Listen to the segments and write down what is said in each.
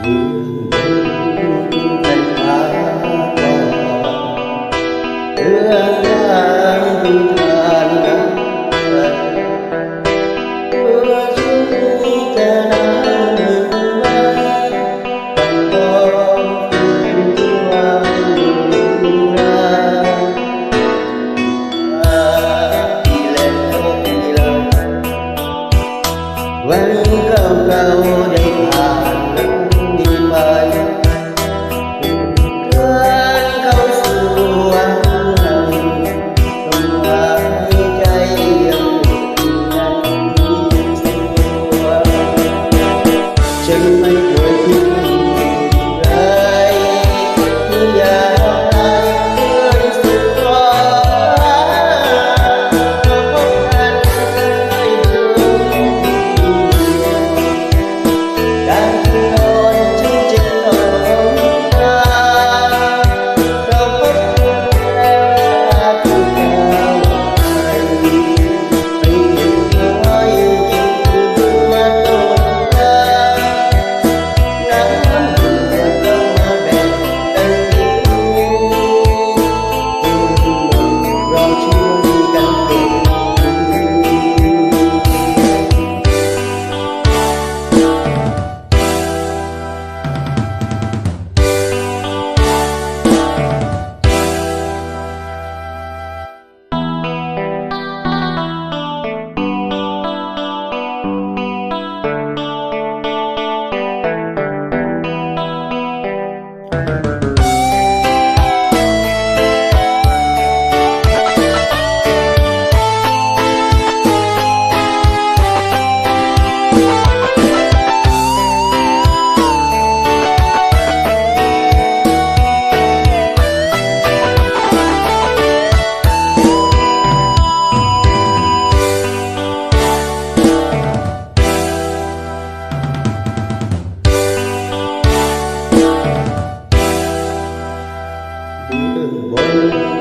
เป็นพาเรื่องราวที่ผ่านมาตัวฉันจะนำไว้ต้องบอกที่ว่าที่เล่นที่เราวันเก่าๆได้ผ่านดีไปเคลื่อนเข้าสู่วันใหม่ลมหายใจยังนั้นสิ่งตัวฉันไม่เคยคิดไรที่อยากได้เพื่อนสุดท้ายพบกันเคยเจอการที่นอนฉันจะนอนตาเราพบกันแล้วทุกอย่างไม่เห็นน้อยยิ่งคือมาตกตาน้ำเดือดต้องมาแบ่งกันกินเราช่วยกันเ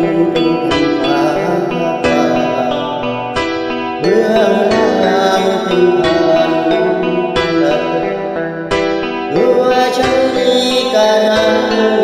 ก็บ บนฟ้าเรื่องราวที่ผ่านตัวฉันนี้ก็นั้น